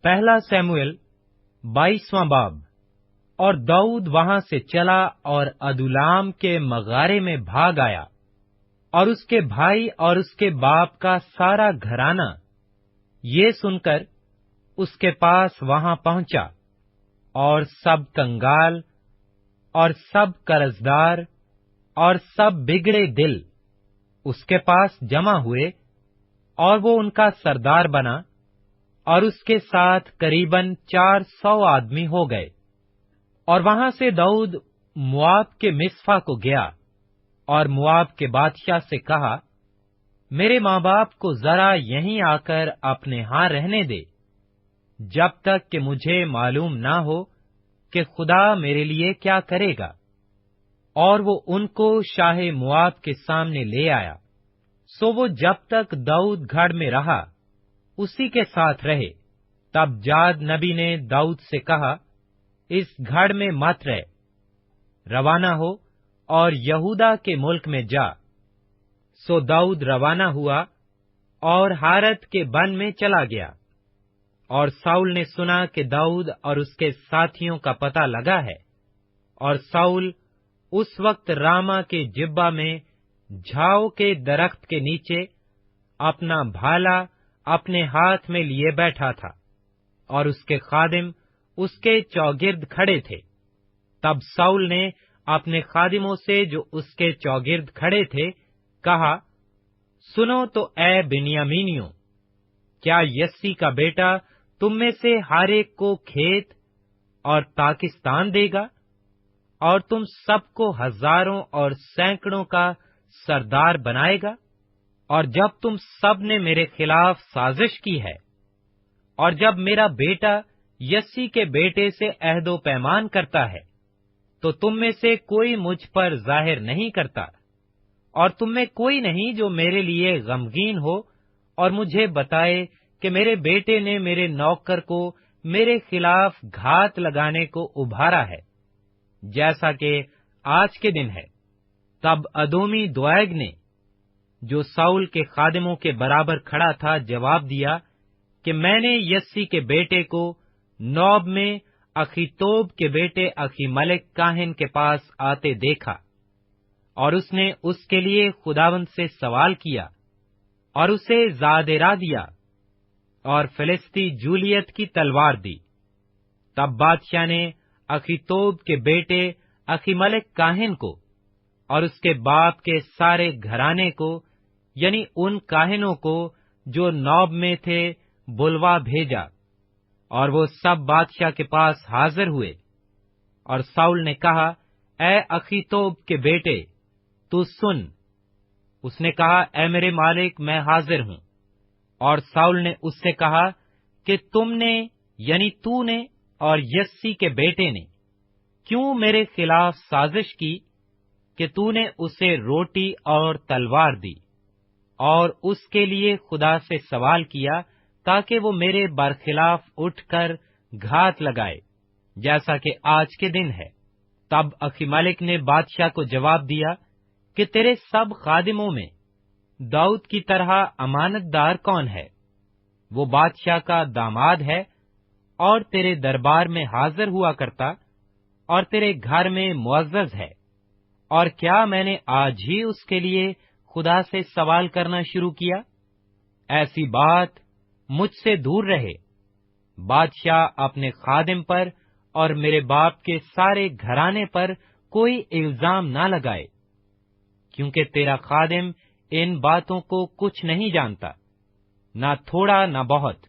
पहला सैमुएल 22वां बाब। और दाऊद वहां से चला और अदुल्लाम के मगारे में भाग आया, और उसके भाई और उसके बाप का सारा घराना ये सुनकर उसके पास वहां पहुंचा, और सब कंगाल और सब कर्जदार और सब बिगड़े दिल उसके पास जमा हुए, और वो उनका सरदार बना, और उसके साथ करीबन 400 आदमी हो गए। और वहां से दाऊद मुआब के मिस्फा को गया, और मुआब के बादशाह से कहा, मेरे माँ बाप को जरा यहीं आकर अपने यहाँ रहने दे, जब तक कि मुझे मालूम ना हो कि खुदा मेरे लिए क्या करेगा। और वो उनको शाह मुआब के सामने ले आया। सो वो जब तक दाऊद गढ़ में रहा उसी के साथ रहे। तब जाद नबी ने दाऊद से कहा, इस गढ़ में मत रह, रवाना हो और यहूदा के मुल्क में जा। सो दाऊद रवाना हुआ और हारत के वन में चला गया। और साउल ने सुना कि दाऊद और उसके साथियों का पता लगा है, और साउल उस वक्त रामा के जिब्बा में झाओ के दरख्त के नीचे अपना भाला अपने हाथ में लिए बैठा था, और उसके खादिम उसके चौगिर्द खड़े थे। तब साउल ने अपने खादिमों से जो उसके चौगिर्द खड़े थे कहा, सुनो तो ऐ बिन्यामीनियों, क्या यस्सी का बेटा तुम में से हर एक को खेत और पाकिस्तान देगा, और तुम सबको हजारों और सैकड़ों का सरदार बनाएगा? और जब तुम सब ने मेरे खिलाफ साजिश की है, और जब मेरा बेटा यस्सी के बेटे से अहदो पैमान करता है, तो तुम में से कोई मुझ पर जाहिर नहीं करता, और तुम में कोई नहीं जो मेरे लिए गमगीन हो और मुझे बताए कि मेरे बेटे ने मेरे नौकर को मेरे खिलाफ घात लगाने को उभारा है, जैसा कि आज के दिन है। तब अदोमी दोएग ने, जो साउल के खादिमों के बराबर खड़ा था, जवाब दिया कि मैंने यस्सी के बेटे को नौब में अखीतोब के बेटे अखीमलेक काहिन के पास आते देखा, और उसने उसके लिए खुदावंद से सवाल किया और उसे जादेरा दिया और फिलिस्ती जूलियत की तलवार दी। तब बादशाह ने अखीतोब के बेटे अखीमलेक काहिन को और उसके बाप के सारे घराने को, यानी उन काहिनों को जो नौब में थे, बुलवा भेजा, और वो सब बादशाह के पास हाजिर हुए। और साउल ने कहा, ऐ अखीतोब के बेटे, तू सुन। उसने कहा, ऐ मेरे मालिक, मैं हाजिर हूं। और साउल ने उससे कहा कि तुमने, यानी तूने और यस्सी के बेटे ने क्यों मेरे खिलाफ साजिश की कि तूने उसे रोटी और तलवार दी, और उसके लिए खुदा से सवाल किया ताकि वो मेरे बरखिलाफ उठकर घात लगाए, जैसा कि आज के दिन है। तब अखीमलेक ने बादशाह को जवाब दिया कि तेरे सब खादिमों में दाऊद की तरह अमानतदार कौन है? वो बादशाह का दामाद है और तेरे दरबार में हाजिर हुआ करता और तेरे घर में मुअज़्ज़ज़ है। और क्या मैंने आज ही उसके लिए खुदा से सवाल करना शुरू किया? ऐसी बात मुझसे दूर रहे। बादशाह अपने खादिम पर और मेरे बाप के सारे घराने पर कोई इल्जाम ना लगाए, क्योंकि तेरा खादिम इन बातों को कुछ नहीं जानता, ना थोड़ा ना बहुत।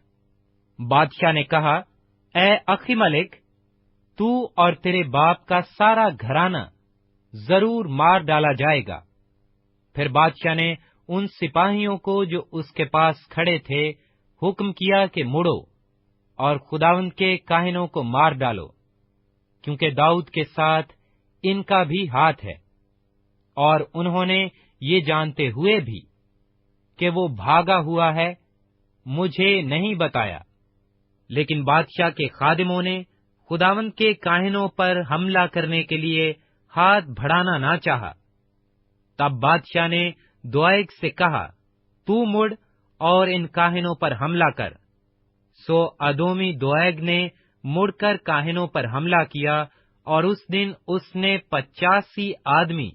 बादशाह ने कहा, ऐ अखीमलेक, तू और तेरे बाप का सारा घराना जरूर मार डाला जाएगा। फिर बादशाह ने उन सिपाहियों को जो उसके पास खड़े थे हुक्म किया कि मुड़ो और खुदावंद के काहिनों को मार डालो, क्योंकि दाऊद के साथ इनका भी हाथ है। और उन्होंने ये जानते हुए भी कि वो भागा हुआ है, मुझे नहीं बताया। लेकिन बादशाह के खादिमों ने खुदावंद के काहिनों पर हमला करने के लिए हाथ बढ़ाना ना चाहा। तब बादशाह ने दोएग से कहा, तू मुड़ और इन काहिनों पर हमला कर। सो अदोमी दोएग ने मुड़कर काहिनों पर हमला किया, और उस दिन उसने 85 आदमी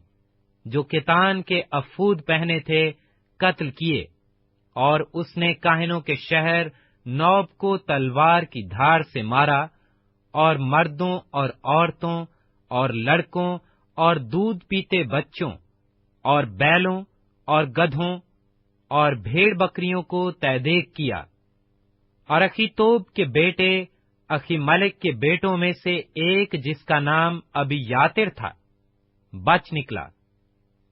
जो कितान के अफूद पहने थे कत्ल किए, और उसने काहिनों के शहर नौब को तलवार की धार से मारा, और मर्दों और औरतों और लड़कों और दूध पीते बच्चों और बैलों और गधों और भेड़ बकरियों को तहदेक किया। और अखीतोब के बेटे अखीमलेक के बेटों में से एक, जिसका नाम अबीयातिर था, बच निकला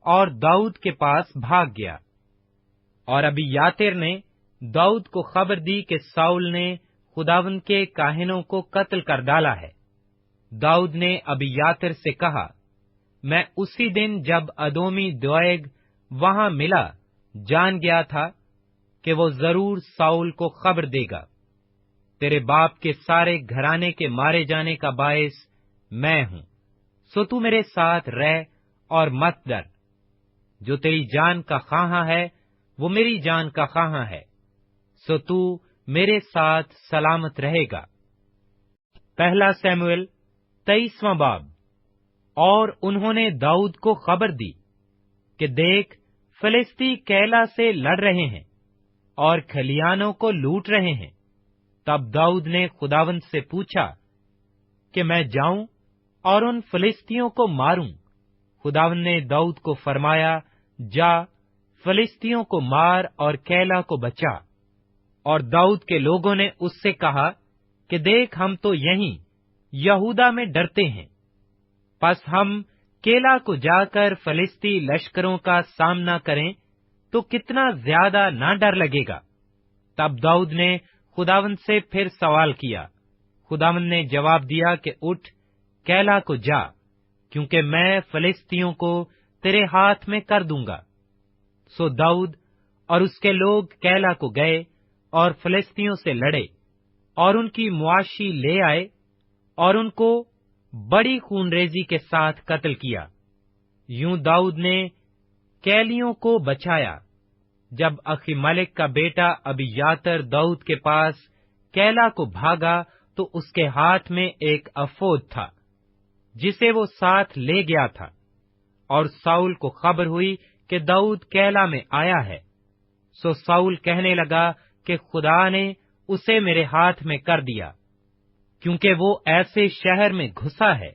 और दाऊद के पास भाग गया। और अबीयातिर ने दाऊद को खबर दी कि साउल ने खुदावंद के काहिनों को कत्ल कर डाला है। दाऊद ने अबीयातिर से कहा, मैं उसी दिन जब अदोमी दोएग वहां मिला जान गया था कि वो जरूर साउल को खबर देगा। तेरे बाप के सारे घराने के मारे जाने का बायस मैं हूं, सो तू मेरे साथ रह और मत डर। जो तेरी जान का ख़्वाहा है वो मेरी जान का ख़्वाहा है, सो तू मेरे साथ सलामत रहेगा। पहला शमूएल 23वां बाब। और उन्होंने दाऊद को खबर दी कि देख, फिलिस्ती कैला से लड़ रहे हैं और खलियानों को लूट रहे हैं। तब दाऊद ने खुदावंद से पूछा कि मैं जाऊं और उन फिलिस्तियों को मारूं। खुदावंद ने दाऊद को फरमाया, जा, फिलिस्तियों को मार और कैला को बचा। और दाऊद के लोगों ने उससे कहा कि देख, हम तो यहीं यहूदा में डरते हैं, बस हम केला को जाकर फिलिस्ती लश्करों का सामना करें तो कितना ज्यादा ना डर लगेगा। तब दाऊद ने खुदावंद से फिर सवाल किया। खुदावंद ने जवाब दिया कि उठ, कैला को जा, क्योंकि मैं फिलिस्तियों को तेरे हाथ में कर दूंगा। सो दाऊद और उसके लोग कैला को गए और फिलिस्तियों से लड़े और उनकी मुआशी ले आए और उनको बड़ी खूनरेजी के साथ कत्ल किया। यूं दाऊद ने कैलियों को बचाया। जब अखीमलेक का बेटा अबीयातर दाऊद के पास कैला को भागा तो उसके हाथ में एक अफोद था जिसे वो साथ ले गया था। और साउल को खबर हुई कि दाऊद कैला में आया है। सो साउल कहने लगा कि खुदा ने उसे मेरे हाथ में कर दिया, क्योंकि वो ऐसे शहर में घुसा है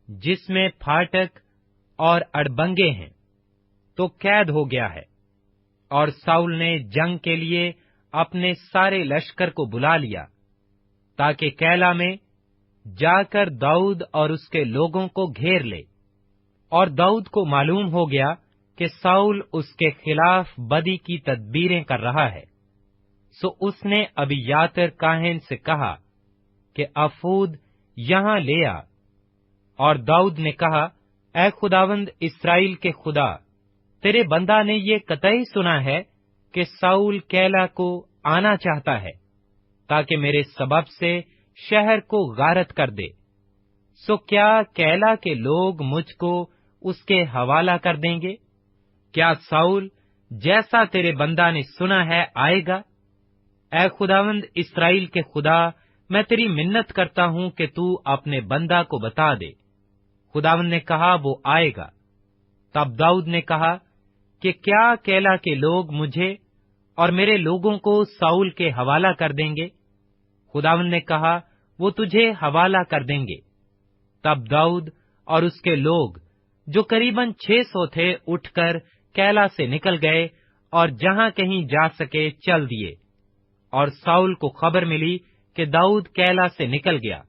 जिसमें फाटक और अड़बंगे हैं, तो कैद हो गया है। और साउल ने जंग के लिए अपने सारे लश्कर को बुला लिया, ताकि कैला में जाकर दाऊद और उसके लोगों को घेर ले। और दाऊद को मालूम हो गया कि साउल उसके खिलाफ बदी की तदबीरें कर रहा है। सो उसने अबीयातर काहिन से कहा कि अफूद यहां ले आ। और दाऊद ने कहा, ऐ खुदावंद इस्राएल के खुदा, तेरे बंदा ने ये कतई सुना है कि साउल कैला को आना चाहता है, ताकि मेरे सबब से शहर को गारत कर दे। सो क्या कैला के लोग मुझको उसके हवाला कर देंगे? क्या साउल जैसा तेरे बंदा ने सुना है आएगा? ऐ खुदावंद इस्राएल के खुदा, मैं तेरी मिन्नत करता हूं कि तू अपने बंदा को बता दे। खुदावंद ने कहा, वो आएगा। तब दाऊद ने कहा कि क्या कैला के लोग मुझे और मेरे लोगों को साउल के हवाला कर देंगे? खुदावंद ने कहा, वो तुझे हवाला कर देंगे। तब दाऊद और उसके लोग, जो करीबन 600 थे, उठकर कैला से निकल गए और जहां कहीं जा सके चल दिए। और साउल को खबर मिली कि दाऊद कैला से निकल गया,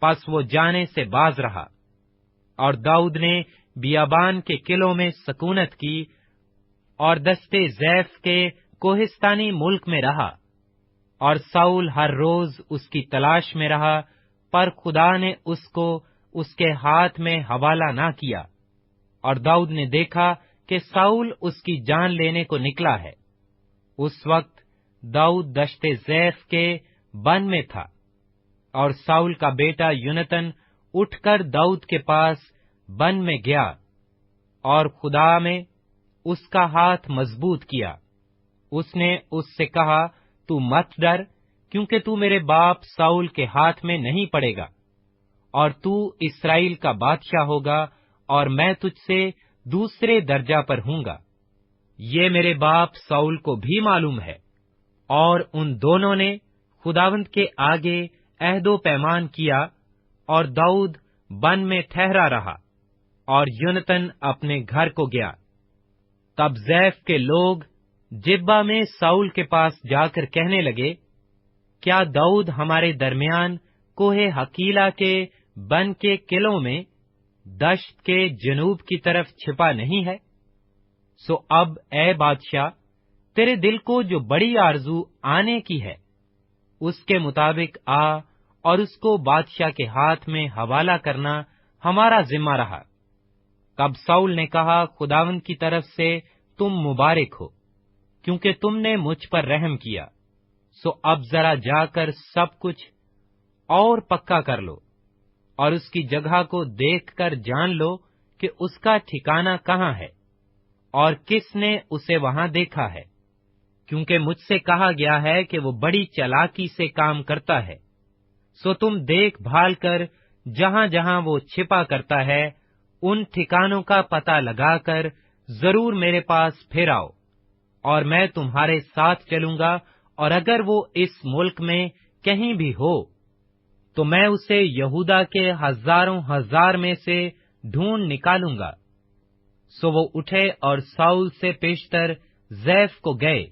बस वो जाने से बाज रहा। और दाऊद ने बियाबान के किलों में सकूनत की और दस्ते ज़ैफ के कोहिस्तानी मुल्क में रहा। और साउल हर रोज उसकी तलाश में रहा, पर खुदा ने उसको उसके हाथ में हवाला ना किया। और दाऊद ने देखा कि साउल उसकी जान लेने को निकला है। उस वक्त दाऊद दश्ते ज़ैफ के बन में था। और साउल का बेटा यूनतन उठकर दाऊद के पास बन में गया और खुदा में उसका हाथ मजबूत किया। उसने उससे कहा, तू मत डर, क्योंकि तू मेरे बाप साउल के हाथ में नहीं पड़ेगा, और तू इस्राएल का बादशाह होगा, और मैं तुझसे दूसरे दर्जा पर हूँगा। ये मेरे बाप साउल को भी मालूम है, और उन दोनों ने खुदावंद के आगे अहदो पैमान किया, और दाऊद वन में ठहरा रहा, और योनतन अपने घर को गया। तब ज़ैफ के लोग जिब्बा में साउल के पास जाकर कहने लगे, क्या दाऊद हमारे दरमियान कोहे हकीला के बन के किलों में दश्त के जनूब की तरफ छिपा नहीं है? सो अब ए बादशाह, तेरे दिल को जो बड़ी आरजू आने की है, उसके मुताबिक आ, और उसको बादशाह के हाथ में हवाला करना हमारा जिम्मा रहा। तब साउल ने कहा, खुदावंद की तरफ से तुम मुबारक हो, क्योंकि तुमने मुझ पर रहम किया। सो अब जरा जाकर सब कुछ और पक्का कर लो, और उसकी जगह को देखकर जान लो कि उसका ठिकाना कहाँ है, और किसने उसे वहां देखा है, क्योंकि मुझसे कहा गया है कि वो बड़ी चालाकी से काम करता है। सो तुम देख भाल कर जहां जहां वो छिपा करता है, उन ठिकानों का पता लगाकर जरूर मेरे पास फिर आओ, और मैं तुम्हारे साथ चलूंगा, और अगर वो इस मुल्क में कहीं भी हो, तो मैं उसे यहूदा के हजारों हजार में से ढूंढ निकालूंगा। सो वो उठे और साउल से पेशतर ज़ैफ को गए,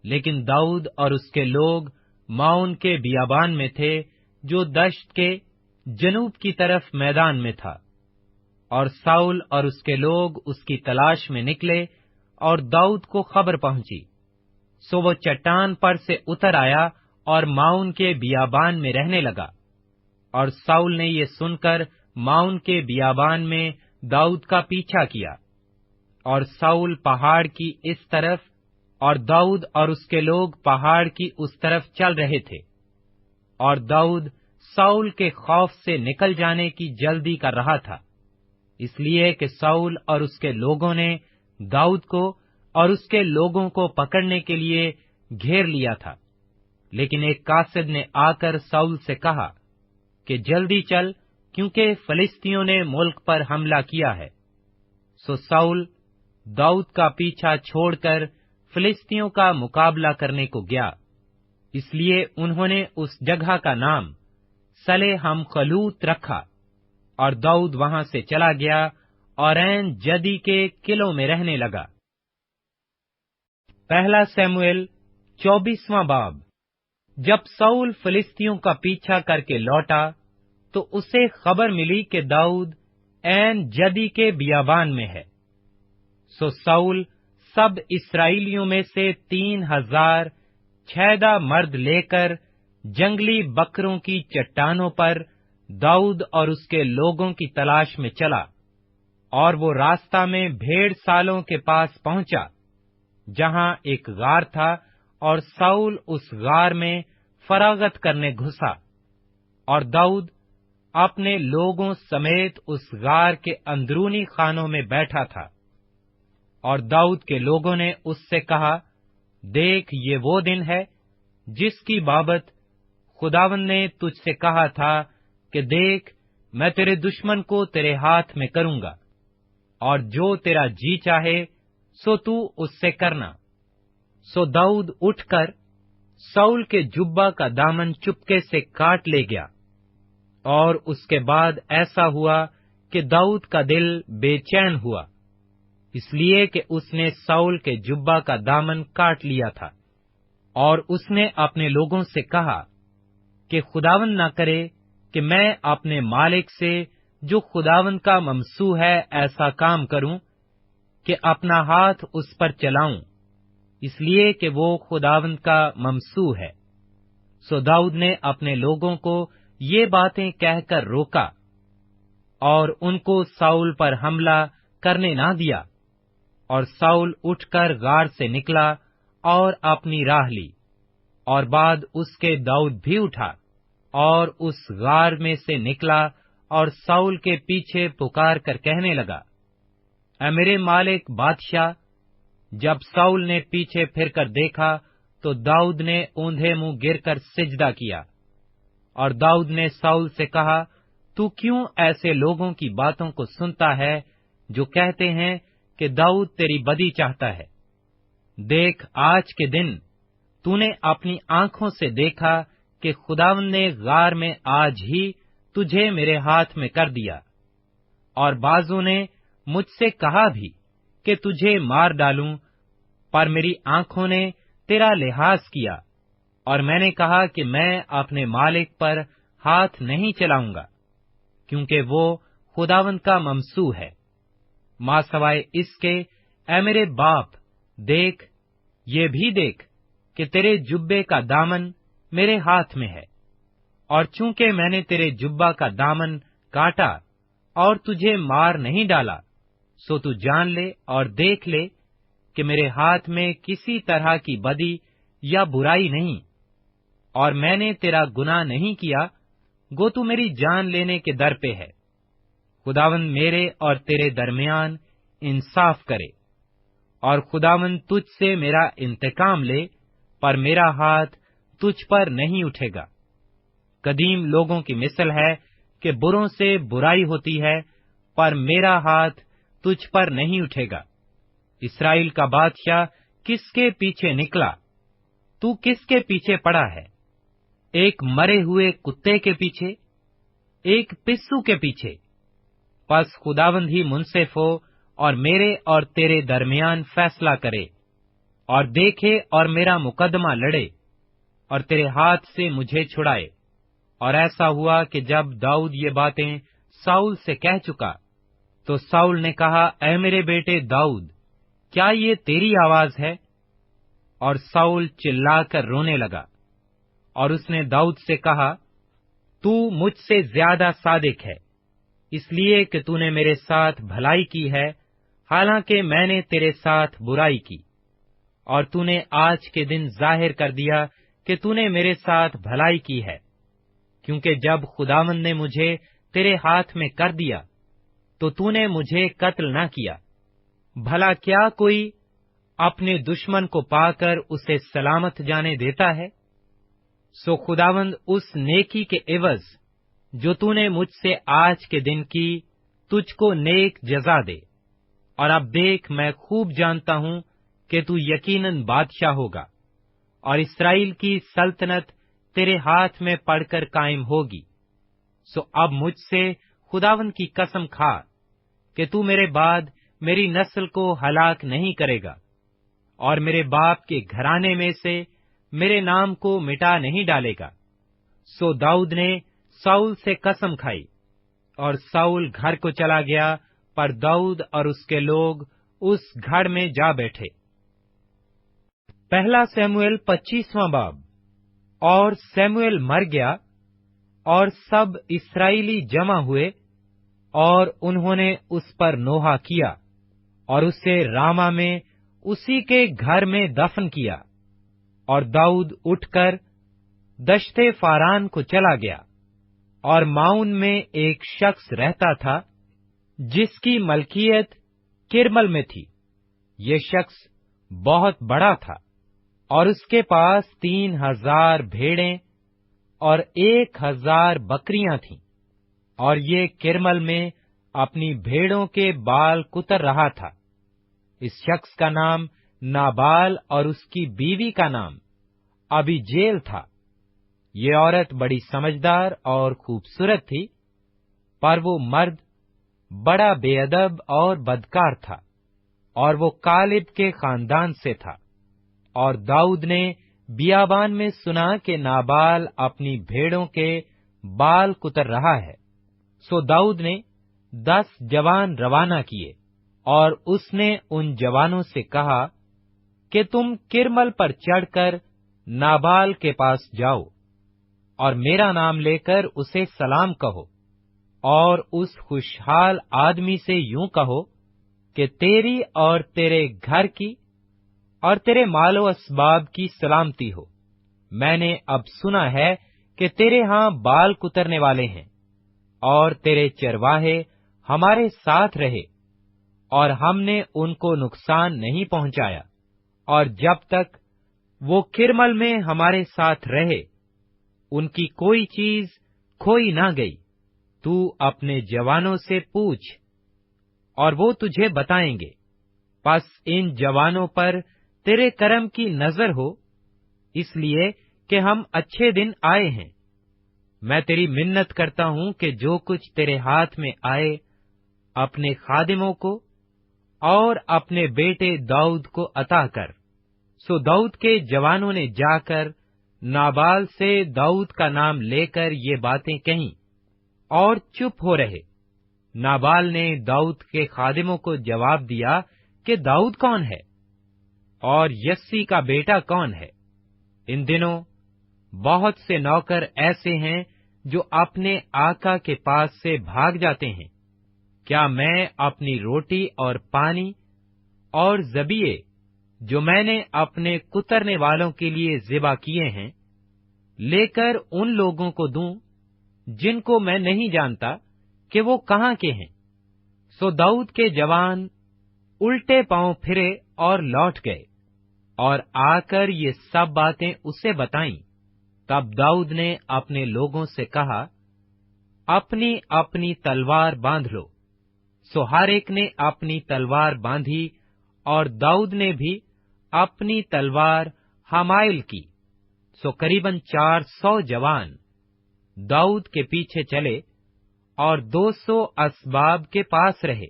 लेकिन दाऊद और उसके लोग माउन के बियाबान में थे, जो दश्त के जनूब की तरफ मैदान में था। और साउल और उसके लोग उसकी तलाश में निकले, और दाऊद को खबर पहुंची। सो वो चट्टान पर से उतर आया और माउन के बियाबान में रहने लगा। और साउल ने ये सुनकर माउन के बियाबान में दाऊद का पीछा किया। और साउल पहाड़ की इस तरफ और दाऊद और उसके लोग पहाड़ की उस तरफ चल रहे थे। और दाऊद साउल के खौफ से निकल जाने की जल्दी कर रहा था, इसलिए कि साउल और उसके लोगों ने दाऊद को और उसके लोगों को पकड़ने के लिए घेर लिया था। लेकिन एक कासिद ने आकर साउल से कहा कि जल्दी चल, क्योंकि फलिस्तियों ने मुल्क पर हमला किया है। सो साउल दाऊद का पीछा छोड़कर फिलिस्तियों का मुकाबला करने को गया। इसलिए उन्होंने उस जगह का नाम सले हम खलूत रखा। और दाऊद वहां से चला गया और ऐन जदी के किलों में रहने लगा। पहला सैमुएल 24वां बाब। जब साउल फिलिस्तियों का पीछा करके लौटा, तो उसे खबर मिली कि दाऊद ऐन जदी के बियाबान में है। सो साउल सब इस्राएलियों में से 3000 छैदा मर्द लेकर जंगली बकरों की चट्टानों पर दाऊद और उसके लोगों की तलाश में चला। और वो रास्ता में भेड़ सालों के पास पहुंचा, जहां एक गार था, और साउल उस गार में फरागत करने घुसा। और दाऊद अपने लोगों समेत उस गार के अंदरूनी खानों में बैठा था। और दाऊद के लोगों ने उससे कहा, देख, ये वो दिन है जिसकी बाबत खुदावंद ने तुझसे कहा था कि देख, मैं तेरे दुश्मन को तेरे हाथ में करूंगा, और जो तेरा जी चाहे सो तू उससे करना। सो दाऊद उठकर साउल के जुब्बा का दामन चुपके से काट ले गया। और उसके बाद ऐसा हुआ कि दाऊद का दिल बेचैन हुआ, इसलिए कि उसने साउल के जुब्बा का दामन काट लिया था। और उसने अपने लोगों से कहा कि खुदावंद न करे कि मैं अपने मालिक से, जो खुदावंद का ममसू है, ऐसा काम करूं कि अपना हाथ उस पर चलाऊं, इसलिए कि वो खुदावंद का ममसू है। सो दाऊद ने अपने लोगों को ये बातें कहकर रोका, और उनको साउल पर हमला करने ना दिया। और साउल उठकर गार से निकला और अपनी राह ली। और बाद उसके दाऊद भी उठा और उस गार में से निकला, और साउल के पीछे पुकार कर कहने लगा, ऐ मेरे मालिक बादशाह। जब साउल ने पीछे फिरकर देखा, तो दाऊद ने औंधे मुंह गिर कर सिजदा किया। और दाऊद ने साउल से कहा, तू क्यों ऐसे लोगों की बातों को सुनता है जो कहते हैं कि दाऊद तेरी बदी चाहता है? देख, आज के दिन तूने अपनी आंखों से देखा कि खुदावंद ने गार में आज ही तुझे मेरे हाथ में कर दिया। और बाजों ने मुझसे कहा भी कि तुझे मार डालूं, पर मेरी आंखों ने तेरा लिहाज किया, और मैंने कहा कि मैं अपने मालिक पर हाथ नहीं चलाऊंगा, क्योंकि वो खुदावंद का ममसू है। मां सवाए इसके, ऐ मेरे बाप, देख, ये भी देख कि तेरे जुब्बे का दामन मेरे हाथ में है, और चूंकि मैंने तेरे जुब्बा का दामन काटा और तुझे मार नहीं डाला, सो तू जान ले और देख ले कि मेरे हाथ में किसी तरह की बदी या बुराई नहीं, और मैंने तेरा गुनाह नहीं किया, गो तू मेरी जान लेने के दर पे है। खुदावंद मेरे और तेरे दरमियान इंसाफ करे, और खुदावंद तुझ से मेरा इंतकाम ले, पर मेरा हाथ तुझ पर नहीं उठेगा। कदीम लोगों की मिसल है कि बुरों से बुराई होती है, पर मेरा हाथ तुझ पर नहीं उठेगा। इस्राएल का बादशाह किसके पीछे निकला? तू किसके पीछे पड़ा है? एक मरे हुए कुत्ते के पीछे, एक पिस्सू के पीछे? बस खुदावंद ही मुंसिफ हो और मेरे और तेरे दरमियान फैसला करे, और देखे और मेरा मुकदमा लड़े, और तेरे हाथ से मुझे छुड़ाए। और ऐसा हुआ कि जब दाऊद ये बातें साउल से कह चुका, तो साउल ने कहा, ऐ मेरे बेटे दाऊद, क्या ये तेरी आवाज है? और साउल चिल्लाकर रोने लगा। और उसने दाऊद से कहा, तू मुझसे ज्यादा सादिक है, इसलिए कि तूने मेरे साथ भलाई की है, हालांकि मैंने तेरे साथ बुराई की। और तूने आज के दिन जाहिर कर दिया कि तूने मेरे साथ भलाई की है, क्योंकि जब खुदावंद ने मुझे तेरे हाथ में कर दिया, तो तूने मुझे कत्ल न किया। भला क्या कोई अपने दुश्मन को पाकर उसे सलामत जाने देता है? सो खुदावंद उस नेकी के एवज जो तूने मुझसे आज के दिन की, तुझको नेक जजा दे। और अब देख, मैं खूब जानता हूं कि तू यकीनन बादशाह होगा, और इस्राएल की सल्तनत तेरे हाथ में पड़कर कायम होगी। सो अब मुझसे खुदावंद की कसम खा कि तू मेरे बाद मेरी नस्ल को हलाक नहीं करेगा, और मेरे बाप के घराने में से मेरे नाम को मिटा नहीं डालेगा। सो दाऊद ने साउल से कसम खाई, और साउल घर को चला गया, पर दाऊद और उसके लोग उस घर में जा बैठे। पहला शमूएल 25वां बाब। और शमूएल मर गया, और सब इस्राएली जमा हुए, और उन्होंने उस पर नोहा किया, और उसे रामा में उसी के घर में दफन किया। और दाऊद उठकर दश्ते फारान को चला गया, और माउन में एक शख्स रहता था जिसकी मलकियत किरमल में थी। ये शख्स बहुत बड़ा था, और उसके पास 3000 भेड़ें और 1000 बकरियां थीं। और ये किरमल में अपनी भेड़ों के बाल कुतर रहा था। इस शख्स का नाम नाबाल और उसकी बीवी का नाम अबीजेल था। ये औरत बड़ी समझदार और खूबसूरत थी, पर वो मर्द बड़ा बेअदब और बदकार था, और वो कालिब के खानदान से था। और दाऊद ने बियाबान में सुना कि नाबाल अपनी भेड़ों के बाल कुतर रहा है। सो दाऊद ने 10 जवान रवाना किए, और उसने उन जवानों से कहा कि तुम किरमल पर चढ़कर नाबाल के पास जाओ, और मेरा नाम लेकर उसे सलाम कहो, और उस खुशहाल आदमी से यूं कहो कि तेरी और तेरे घर की और तेरे मालो असबाब की सलामती हो। मैंने अब सुना है कि तेरे हां बाल कुतरने वाले हैं, और तेरे चरवाहे हमारे साथ रहे, और हमने उनको नुकसान नहीं पहुंचाया। और जब तक वो किरमल में हमारे साथ रहे, उनकी कोई चीज खोई ना गई। तू अपने जवानों से पूछ और वो तुझे बताएंगे। बस इन जवानों पर तेरे करम की नजर हो, इसलिए कि हम अच्छे दिन आए हैं। मैं तेरी मिन्नत करता हूं कि जो कुछ तेरे हाथ में आए, अपने खादिमों को और अपने बेटे दाऊद को अता कर। सो दाऊद के जवानों ने जाकर नाबाल से दाऊद का नाम लेकर ये बातें कहीं और चुप हो रहे। नाबाल ने दाऊद के खादिमों को जवाब दिया कि दाऊद कौन है और यस्सी का बेटा कौन है? इन दिनों बहुत से नौकर ऐसे हैं जो अपने आका के पास से भाग जाते हैं। क्या मैं अपनी रोटी और पानी और जबिये जो मैंने अपने कुतरने वालों के लिए ज़िबा किए हैं, लेकर उन लोगों को दूं जिनको मैं नहीं जानता कि वो कहाँ के हैं? सो दाऊद के जवान उल्टे पांव फिरे और लौट गए और आकर ये सब बातें उसे बताईं। तब दाऊद ने अपने लोगों से कहा, अपनी अपनी तलवार बांध लो। सो हर एक ने अपनी तलवार बांधी और दाऊद ने भी अपनी तलवार हमाइल की। सो करीबन 400 जवान दाऊद के पीछे चले और 200 असबाब के पास रहे।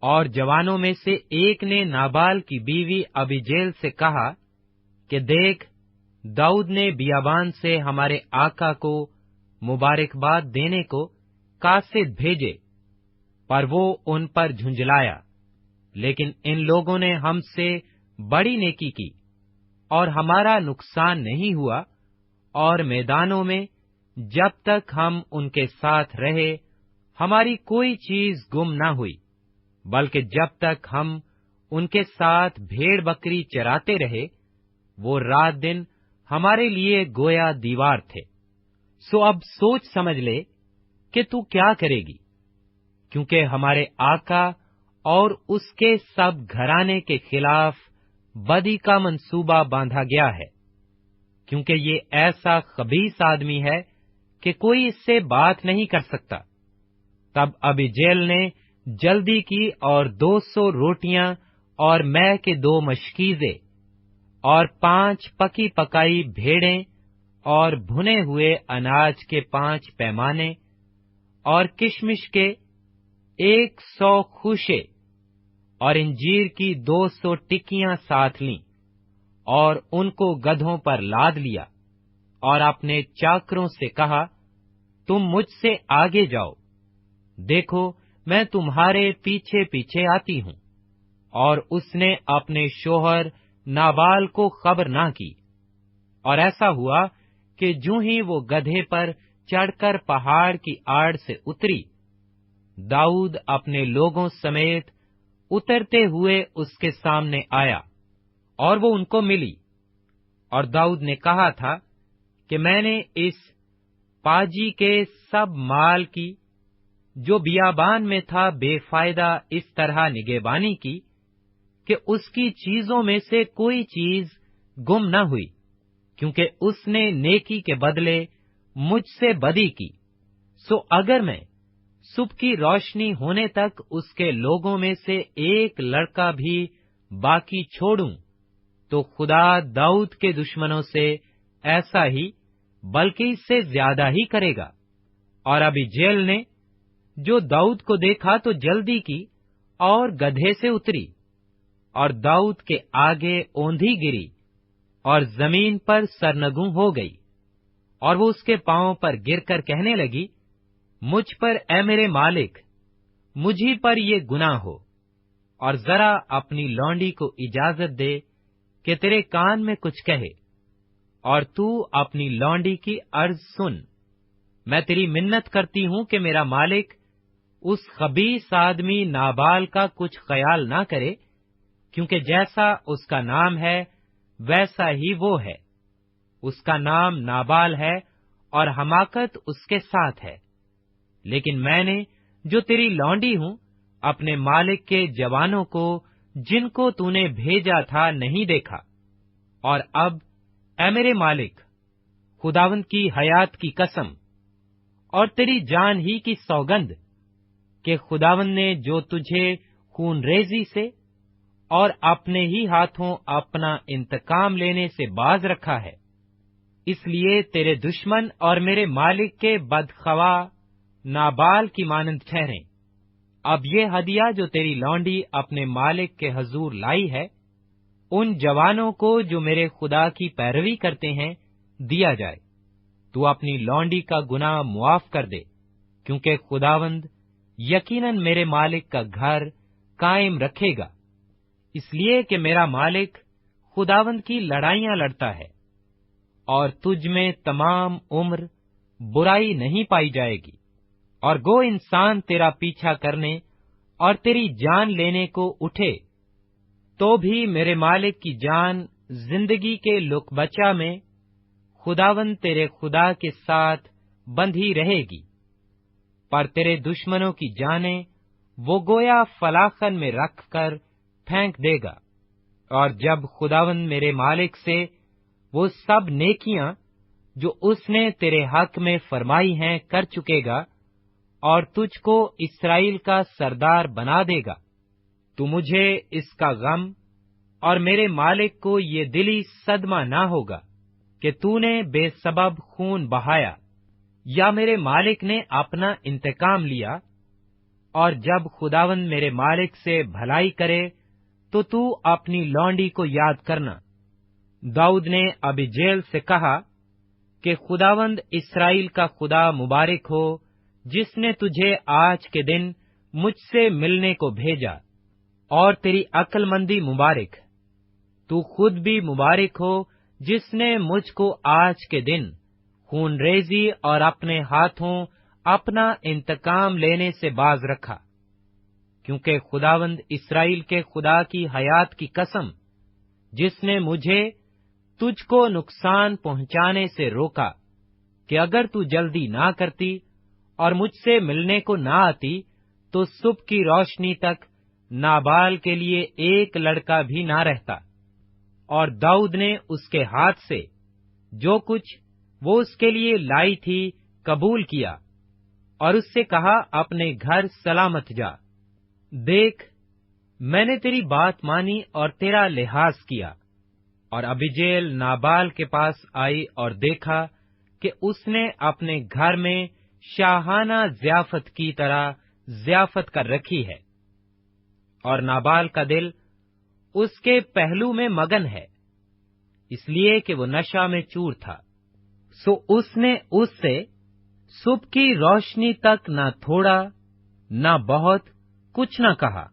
और जवानों में से एक ने नाबाल की बीवी अबीजेल से कहा कि देख, दाऊद ने बियाबान से हमारे आका को मुबारकबाद देने को कासिद भेजे, पर वो उन पर झुंझलाया। लेकिन इन लोगों ने हमसे बड़ी नेकी की और हमारा नुकसान नहीं हुआ, और मैदानों में जब तक हम उनके साथ रहे हमारी कोई चीज गुम न हुई, बल्कि जब तक हम उनके साथ भेड़ बकरी चराते रहे, वो रात दिन हमारे लिए गोया दीवार थे। सो अब सोच समझ ले कि तू क्या करेगी, क्योंकि हमारे आका और उसके सब घराने के खिलाफ बदी का मंसूबा बांधा गया है, क्योंकि ये ऐसा खबीस आदमी है कि कोई इससे बात नहीं कर सकता। तब अबीजेल ने जल्दी की और 200 रोटियां और मैं के 2 मशकीजे और 5 पकी पकाई भेड़ें और भुने हुए अनाज के 5 पैमाने और किशमिश के 100 खूशे और इंजीर की 200 टिक्कियां साथ लीं और उनको गधों पर लाद लिया और अपने चाकरों से कहा, तुम मुझसे आगे जाओ, देखो मैं तुम्हारे पीछे पीछे आती हूं। और उसने अपने शोहर नाबाल को खबर ना की। और ऐसा हुआ कि जूं ही वो गधे पर चढ़कर पहाड़ की आड़ से उतरी, दाऊद अपने लोगों समेत उतरते हुए उसके सामने आया और वो उनको मिली। और दाऊद ने कहा था कि मैंने इस पाजी के सब माल की जो बियाबान में था बेफायदा इस तरह निगहबानी की कि उसकी चीजों में से कोई चीज गुम न हुई, क्योंकि उसने नेकी के बदले मुझसे बदी की। सो अगर मैं सुबह की रोशनी होने तक उसके लोगों में से एक लड़का भी बाकी छोड़ूं, तो खुदा दाऊद के दुश्मनों से ऐसा ही बल्कि इससे ज्यादा ही करेगा। और अबीजेल ने जो दाऊद को देखा तो जल्दी की और गधे से उतरी और दाऊद के आगे ओंधी गिरी और जमीन पर सरनगू हो गई। और वो उसके पांव पर गिरकर कहने लगी, मुझ पर ऐ मेरे मालिक, मुझी पर ये गुनाह हो, और जरा अपनी लौंडी को इजाजत दे कि तेरे कान में कुछ कहे, और तू अपनी लौंडी की अर्ज सुन। मैं तेरी मिन्नत करती हूं कि मेरा मालिक उस खबीस आदमी नाबाल का कुछ ख्याल ना करे, क्योंकि जैसा उसका नाम है वैसा ही वो है। उसका नाम नाबाल है और हमाकत उसके साथ है। लेकिन मैंने जो तेरी लौंडी हूं, अपने मालिक के जवानों को जिनको तूने भेजा था नहीं देखा, और अब اے میرے مالک، خداوند کی حیات کی قسم اور تیری جان ہی کی سوگند کہ خداوند نے جو تجھے خون ریزی سے اور اپنے ہی ہاتھوں اپنا انتقام لینے سے باز رکھا ہے، اس لیے تیرے دشمن اور میرے مالک کے بدخواہ نابال کی مانند ٹھہریں۔ اب یہ ہدیہ جو تیری لونڈی اپنے مالک کے حضور لائی ہے، ان جوانوں کو جو میرے خدا کی پیروی کرتے ہیں دیا جائے۔ تو اپنی لونڈی کا گناہ معاف کر دے، کیونکہ خداوند یقیناً میرے مالک کا گھر قائم رکھے گا، اس لیے کہ میرا مالک خداوند کی لڑائیاں لڑتا ہے، اور تجھ میں تمام عمر برائی نہیں پائی جائے گی۔ اور گو انسان تیرا پیچھا کرنے اور تیری جان لینے کو اٹھے تو بھی میرے مالک کی جان زندگی کے لک بچا میں خداوند تیرے خدا کے ساتھ بندھی رہے گی، پر تیرے دشمنوں کی جانیں وہ گویا فلاخن میں رکھ کر پھینک دے گا۔ اور جب خداوند میرے مالک سے وہ سب نیکیاں جو اس نے تیرے حق میں فرمائی ہیں کر چکے گا اور تجھ کو اسرائیل کا سردار بنا دے گا، تو مجھے اس کا غم اور میرے مالک کو یہ دلی صدمہ نہ ہوگا کہ تو نے بے سبب خون بہایا یا میرے مالک نے اپنا انتقام لیا۔ اور جب خداوند میرے مالک سے بھلائی کرے تو اپنی لونڈی کو یاد کرنا۔ داؤد نے ابیجیل سے کہا کہ خداوند اسرائیل کا خدا مبارک ہو، جس نے تجھے آج کے دن مجھ سے ملنے کو بھیجا، اور تیری عقل مندی مبارک۔ تو خود بھی مبارک ہو جس نے مجھ کو آج کے دن خون ریزی اور اپنے ہاتھوں اپنا انتقام لینے سے باز رکھا، کیونکہ خداوند اسرائیل کے خدا کی حیات کی قسم، جس نے مجھے تجھ کو نقصان پہنچانے سے روکا کہ اگر تو جلدی نہ کرتی اور مجھ سے ملنے کو نہ آتی تو صبح کی روشنی تک نابال کے لیے ایک لڑکا بھی نہ رہتا۔ اور داؤد نے اس کے ہاتھ سے جو کچھ وہ اس کے لیے لائی تھی قبول کیا، اور اس سے کہا اپنے گھر سلامت جا۔ دیکھ، میں نے تیری بات مانی اور تیرا لحاظ کیا۔ اور ابیجیل نابال کے پاس آئی اور دیکھا کہ اس نے اپنے گھر میں شاہانہ ضیافت کی طرح ضیافت کر رکھی ہے، اور نابال کا دل اس کے پہلو میں مگن ہے، اس لیے کہ وہ نشہ میں چور تھا۔ سو اس نے اس سے صبح کی روشنی تک نہ تھوڑا نہ بہت کچھ نہ کہا۔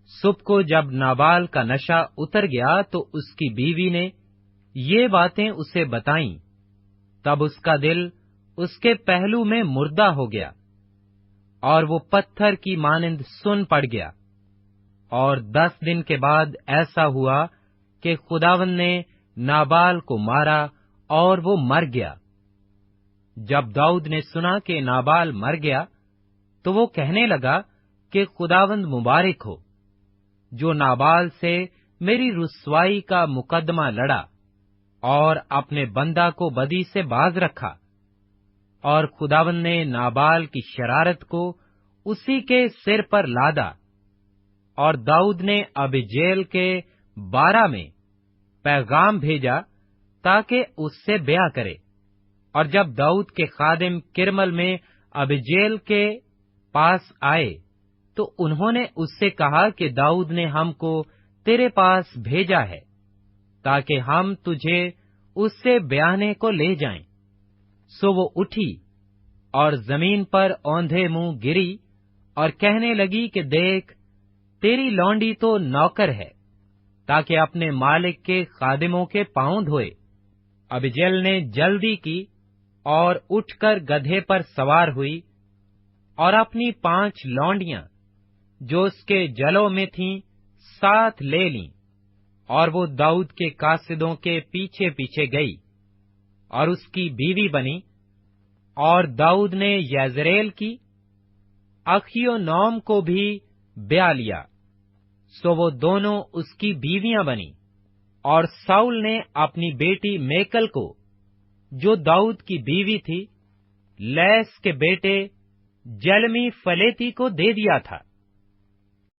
صبح کو جب نابال کا نشہ اتر گیا تو اس کی بیوی نے یہ باتیں اسے بتائیں، تب اس کا دل اس کے پہلو میں مردہ ہو گیا، اور وہ پتھر کی مانند سن پڑ گیا۔ اور 10 دن کے بعد ایسا ہوا کہ خداوند نے نابال کو مارا اور وہ مر گیا۔ جب داؤد نے سنا کہ نابال مر گیا تو وہ کہنے لگا کہ خداوند مبارک ہو، جو نابال سے میری رسوائی کا مقدمہ لڑا اور اپنے بندہ کو بدی سے باز رکھا۔ اور خداوند نے نابال کی شرارت کو اسی کے سر پر لادا۔ اور داؤد نے ابیجیل کے بارے میں پیغام بھیجا تاکہ اس سے بیعہ کرے۔ اور جب داؤد کے خادم کرمل میں ابیجیل کے پاس آئے تو انہوں نے اس سے کہا کہ داؤد نے ہم کو تیرے پاس بھیجا ہے تاکہ ہم تجھے اس سے بیانے کو لے جائیں۔ سو وہ اٹھی اور زمین پر اوندھے منہ گری اور کہنے لگی کہ دیکھ، تیری لونڈی تو نوکر ہے تاکہ اپنے مالک کے خادموں کے پاؤں دھوئے۔ ابیجیل نے جلدی کی اور اٹھ کر گدھے پر سوار ہوئی اور اپنی 5 لونڈیاں جو اس کے جلوں میں تھیں ساتھ لے لیں، اور وہ داؤد کے قاصدوں کے پیچھے پیچھے گئی اور اس کی بیوی بنی۔ اور داؤد نے یزریل کی اخیونوم کو بھی بیاہ لیا، سو وہ دونوں اس کی بیویاں بنی۔ اور साउल ने अपनी बेटी मेकल को, जो दाऊद की बीवी थी, लैस के बेटे जलमी फलेती को दे दिया था।